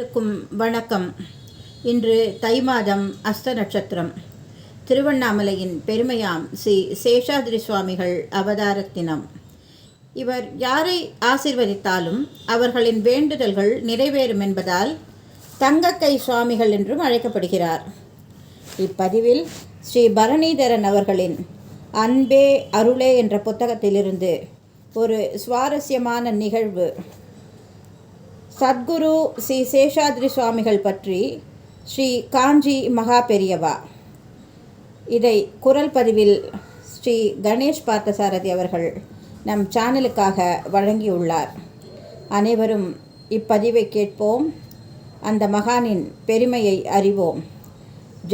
அனைவருக்கும் வணக்கம். இன்று தை மாதம் அஸ்த நட்சத்திரம். திருவண்ணாமலையின் பெருமையாம் ஸ்ரீ சேஷாத்ரி சுவாமிகள் அவதார தினம். இவர் யாரை ஆசிர்வதித்தாலும் அவர்களின் வேண்டுதல்கள் நிறைவேறும் என்பதால் தங்கக்கை சுவாமிகள் என்றும் அழைக்கப்படுகிறார். இப்பதிவில் ஸ்ரீ பரணிதரன் அவர்களின் அன்பே அருளே என்ற புத்தகத்திலிருந்து ஒரு சுவாரஸ்யமான நிகழ்வு. சத்குரு ஸ்ரீ சேஷாத்ரி சுவாமிகள் பற்றி ஸ்ரீ காஞ்சி மகா பெரியவா. இதை குரல் பதிவில் ஸ்ரீ கணேஷ் பார்த்தசாரதி அவர்கள் நம் சேனலுக்காக வழங்கியுள்ளார். அனைவரும் இப்பதிவை கேட்போம், அந்த மகானின் பெருமையை அறிவோம்.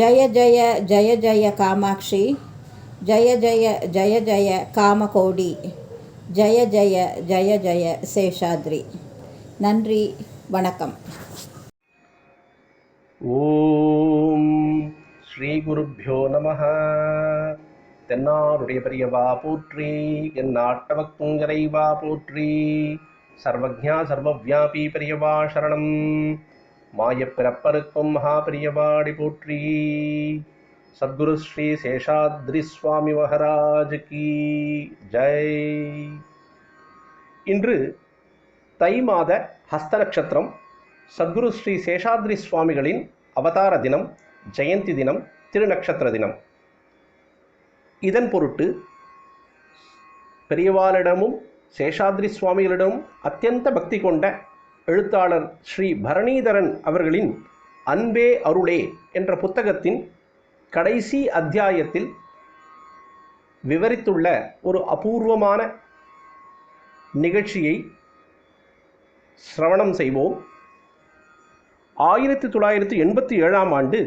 ஜய ஜய ஜய ஜய காமாட்சி, ஜய ஜய ஜய ஜய காமகோடி, ஜய ஜய ஜய ஜய சேஷாத்ரி. நன்றி, வணக்கம். ஓம் ஸ்ரீ குருப்யோ நமஹ. தென்னாருடைய பெரியவா போற்றி, என் நாட்டவக்கும் இறைவா போற்றி. சர்வஜா சர்வவியாபி பெரியவா சரணம். மாயப்பிறப்பருக்கும் மகா பெரியவாடி போற்றி. சத்குரு ஸ்ரீ சேஷாத்ரி சுவாமி மகாராஜ் கி ஜெய். இன்று தை மாத ஹஸ்த நட்சத்திரம், சத்குரு ஸ்ரீ சேஷாத்ரி சுவாமிகளின் அவதார தினம், ஜெயந்தி தினம், திருநக்ஷத்திர தினம். இதன் பொருட்டு பெரியவாளிடமும் சேஷாத்ரி சுவாமிகளிடமும் அத்தியந்த பக்தி கொண்ட எழுத்தாளர் ஸ்ரீ பரணிதரன் அவர்களின் அன்பே அருளே என்ற புத்தகத்தின் கடைசி அத்தியாயத்தில் விவரித்துள்ள ஒரு அபூர்வமான நிகழ்ச்சியை சிரவணம் செய்வோம். 1987 ஆண்டு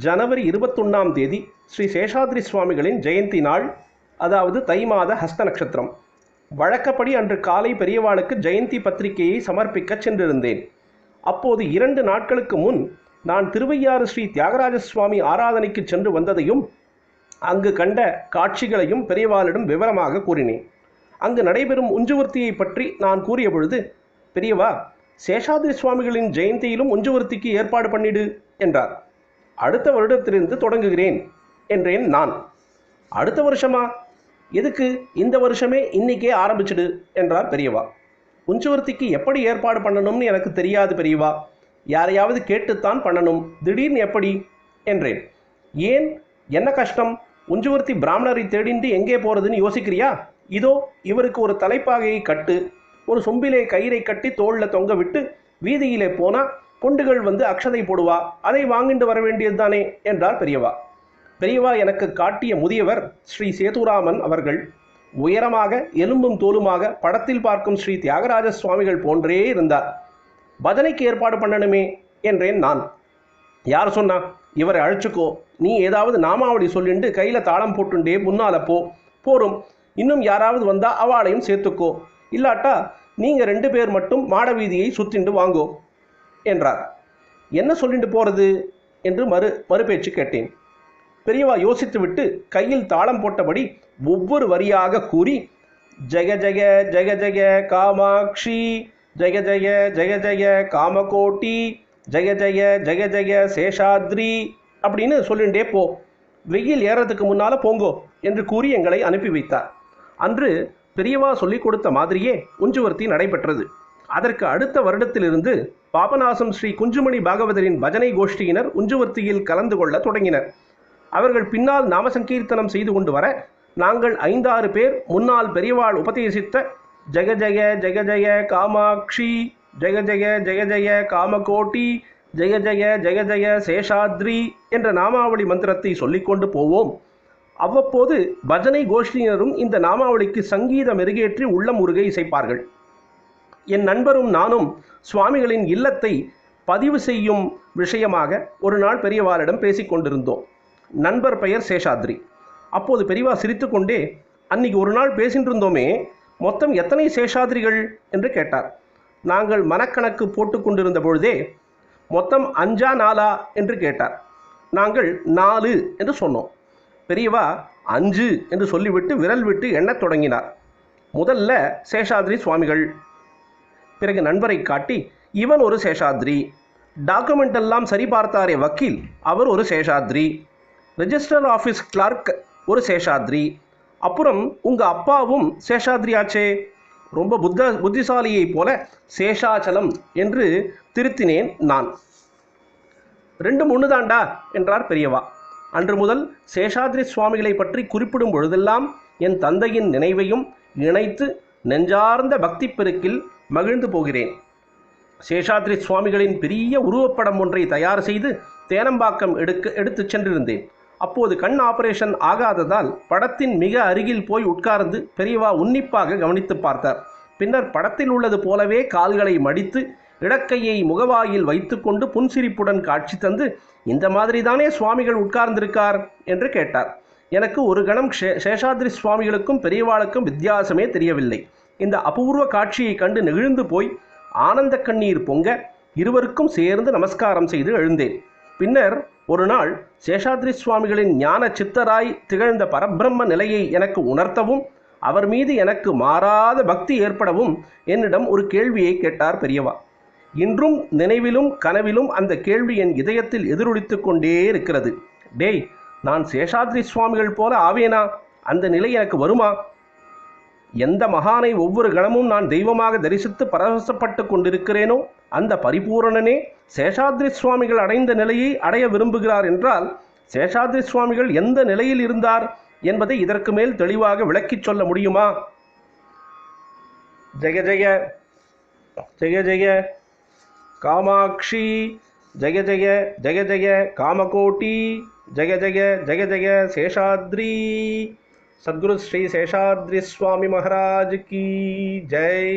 ஜனவரி 21 ஸ்ரீ சேஷாத்ரி சுவாமிகளின் ஜெயந்தி நாள், அதாவது தை மாத ஹஸ்த நட்சத்திரம். வழக்கப்படி அன்று காலை பெரியவாளுக்கு ஜெயந்தி பத்திரிகையை சமர்ப்பிக்க சென்றிருந்தேன். அப்போது 2 நாட்களுக்கு முன் நான் திருவையாறு ஸ்ரீ தியாகராஜ சுவாமி ஆராதனைக்கு சென்று வந்ததையும் அங்கு கண்ட காட்சிகளையும் பெரியவாளிடம் விவரமாக கூறினேன். அங்கு நடைபெறும் உஞ்சுவர்த்தியை பற்றி நான் கூறிய பொழுது, பெரியவா, சேஷாத்ரி சுவாமிகளின் ஜெயந்தியிலும் உஞ்சுவர்த்திக்கு ஏற்பாடு பண்ணிடு என்றார். அடுத்த வருடத்திலிருந்து தொடங்குகிறேன் என்றேன் நான். அடுத்த வருஷமா? எதுக்கு, இந்த வருஷமே இன்னைக்கே ஆரம்பிச்சிடு என்றார் பெரியவா. உஞ்சுவர்த்திக்கு எப்படி ஏற்பாடு பண்ணணும்னு எனக்கு தெரியாது பெரியவா, யாரையாவது கேட்டுத்தான் பண்ணணும், திடீர்னு எப்படி என்றேன். ஏன், என்ன கஷ்டம்? உஞ்சுவர்த்தி பிராமணரை தேடிண்டு எங்கே போகிறதுன்னு யோசிக்கிறியா? இதோ இவருக்கு ஒரு தலைப்பாகையை கட்டு, ஒரு சொம்பிலே கயிறை கட்டி தோளில் தொங்க விட்டு வீதியிலே போனால் பொண்டுகள் வந்து அக்ஷதை போடுவா, அதை வாங்கிட்டு வர வேண்டியது தானே என்றார் பெரியவா. பெரியவா எனக்கு காட்டிய முதியவர் ஸ்ரீ சேதுராமன் அவர்கள். உயரமாக எலும்பும் தோலுமாக படத்தில் பார்க்கும் ஸ்ரீ தியாகராஜ சுவாமிகள் போன்றே இருந்தார். பஜனைக்கு ஏற்பாடு பண்ணணுமே என்றேன் நான். யார் சொன்னா? இவரை அழைச்சிக்கோ, நீ ஏதாவது நாமாவளி சொல்லிண்டு கையில் தாளம் போட்டுண்டே முன்னால போரும். இன்னும் யாராவது வந்தா அவளையும் சேர்த்துக்கோ, இல்லாட்டா நீங்கள் 2 பேர் மட்டும் மாட வீதியை சுத்திண்டு வாங்கோ என்றார். என்ன சொல்லிட்டு போகிறது என்று மறுபேச்சு கேட்டேன். பெரியவா யோசித்து விட்டு கையில் தாளம் போட்டபடி ஒவ்வொரு வரியாக கூறி, ஜெய ஜெய ஜெய ஜெய காமாட்சி, ஜெய ஜெய ஜெய ஜெய காமகோட்டி, ஜெய ஜெய ஜெய ஜெய சேஷாத்ரி அப்படின்னு சொல்லிண்டே போ, வெயில் ஏறதுக்கு முன்னால் போங்கோ என்று கூறி எங்களை அனுப்பி வைத்தார். அன்று பெரியவா சொல்லிக் கொடுத்த மாதிரியே உஞ்சுவர்த்தி நடைபெற்றது. அதற்கு அடுத்த வருடத்திலிருந்து பாபநாசம் ஸ்ரீ குஞ்சுமணி பாகவதரின் பஜனை கோஷ்டியினர் உஞ்சுவர்த்தியில் கலந்து கொள்ள தொடங்கினர். அவர்கள் பின்னால் நாமசங்கீர்த்தனம் செய்து கொண்டு வர, நாங்கள் 5-6 பேர் முன்னால் பெரியவாள் உபதேசித்த ஜெய ஜெய ஜெய ஜெய காமாட்சி, ஜெய ஜெய ஜெய ஜெய காமகோட்டி, ஜெய ஜெய ஜெய ஜெய சேஷாத்ரி என்ற நாமாவளி மந்திரத்தை சொல்லிக்கொண்டு போவோம். அவ்வப்போது பஜனை கோஷ்டியினரும் இந்த நாமாவளிக்கு சங்கீத மெருகேற்றி உள்ளம் உருக இசைப்பார்கள். என் நண்பரும் நானும் சுவாமிகளின் இல்லத்தை பதிவு செய்யும் விஷயமாக ஒரு நாள் பெரியவாரிடம் பேசிக்கொண்டிருந்தோம். நண்பர் பெயர் சேஷாத்ரி. அப்போது பெரியவா சிரித்து கொண்டே, அன்னைக்கு ஒரு நாள் பேசிட்டு இருந்தோமே, மொத்தம் எத்தனை சேஷாத்ரிகள் என்று கேட்டார். நாங்கள் மனக்கணக்கு போட்டு கொண்டிருந்த பொழுதே, மொத்தம் 5ஆ 4ஆ என்று கேட்டார். நாங்கள் 4 என்று சொன்னோம். பெரியவா 5 என்று சொல்லிவிட்டு விரல் விட்டு எண்ணத் தொடங்கினார். முதல்ல சேஷாத்ரி சுவாமிகள், பிறகு நண்பரை காட்டி இவன் ஒரு சேஷாத்ரி, டாக்குமெண்ட் எல்லாம் சரி பார்த்தாரே வக்கீல், அவர் ஒரு சேஷாத்ரி. ரெஜிஸ்டர் ஆஃபீஸ் கிளார்க் ஒரு சேஷாத்ரி. அப்புறம் உங்கள் அப்பாவும் சேஷாத்ரியாச்சே. ரொம்ப புத்திசாலியை போல சேஷாச்சலம் என்று திருத்தினேன் நான். 2-3 தாண்டா என்றார் பெரியவா. அன்று முதல் சேஷாத்ரி சுவாமிகளை பற்றி குறிப்பிடும் பொழுதெல்லாம் என் தந்தையின் நினைவையும் இணைத்து நெஞ்சார்ந்த பக்தி பெருக்கில் மகிழ்ந்து போகிறேன். சேஷாத்ரி சுவாமிகளின் பெரிய உருவப்படம் ஒன்றை தயார் செய்து தேனம்பாக்கம் எடுத்துச் சென்றிருந்தேன். அப்போது கண் ஆபரேஷன் ஆகாததால் படத்தின் மிக அருகில் போய் உட்கார்ந்து பெரியவா உன்னிப்பாக கவனித்து பார்த்தார். பின்னர் படத்தில் உள்ளது போலவே கால்களை மடித்து இடக்கையை முகவாயில் வைத்துக்கொண்டு புன்சிரிப்புடன் காட்சி தந்து, இந்த மாதிரி தானே சுவாமிகள் உட்கார்ந்திருக்கார் என்று கேட்டார். எனக்கு ஒரு கணம் சேஷாத்ரி சுவாமிகளுக்கும் பெரியவாளுக்கும் வித்தியாசமே தெரியவில்லை. இந்த அபூர்வ காட்சியை கண்டு நெகிழ்ந்து போய் ஆனந்த கண்ணீர் பொங்க இருவருக்கும் சேர்ந்து நமஸ்காரம் செய்து எழுந்தேன். பின்னர் ஒரு நாள் சேஷாத்ரி சுவாமிகளின் ஞான சித்தராய் திகழ்ந்த பரபிரம்ம நிலையை எனக்கு உணர்த்தவும் அவர் மீது எனக்கு மாறாத பக்தி ஏற்படவும் என்னிடம் ஒரு கேள்வியை கேட்டார் பெரியவா. இன்றும் நினைவிலும் கனவிலும் அந்த கேள்வி என் இதயத்தில் எதிரொலித்து கொண்டே இருக்கிறது. டேய், நான் சேஷாத்ரி சுவாமிகள் போல ஆவேனா? அந்த நிலை எனக்கு வருமா? எந்த மகானை ஒவ்வொரு கணமும் நான் தெய்வமாக தரிசித்து பரவசப்பட்டு கொண்டிருக்கிறேனோ அந்த பரிபூரணனே சேஷாத்ரி சுவாமிகள் அடைந்த நிலையை அடைய விரும்புகிறார் என்றால் சேஷாத்ரி சுவாமிகள் எந்த நிலையில் இருந்தார் என்பதை இதற்கு மேல் தெளிவாக விளக்கிச் சொல்ல முடியுமா? ஜெய ஜெய ஜெய ஜெய காமாட்சி, ஜெய ஜெய ஜெய ஜெய காமகோட்டி, ஜெய ஜெய ஜெய ஜெய சேஷாத்ரி. सद्गुरु श्री शेषाद्रि स्वामी महाराज की जय।